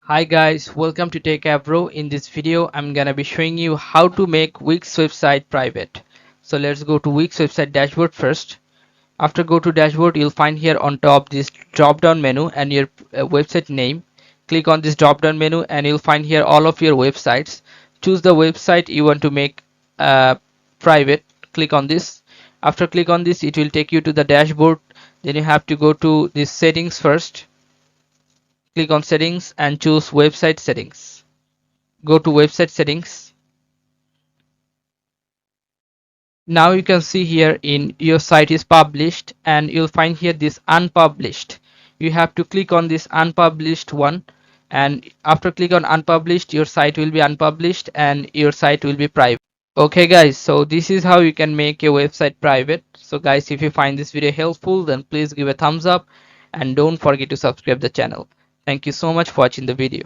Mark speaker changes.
Speaker 1: Hi guys, welcome to Techavro. In this video, I'm gonna be showing you how to make WIX website private. So let's go to WIX website dashboard first. After go to dashboard, you'll find here on top this drop down menu and your website name. Click on this drop down menu and you'll find here all of your websites. Choose the website you want to make private. Click on this. After click on this, it will take you to the dashboard. Then you have to go to this settings first. Click on settings and choose website settings. Go to website settings. Now you can see here in your site is published and you'll find here this unpublished. You have to click on this unpublished one, and after click on unpublished, your site will be unpublished and your site will be private. Okay guys, so this is how you can make your website private. So guys, if you find this video helpful, then please give a thumbs up and don't forget to subscribe the channel. Thank you so much for watching the video.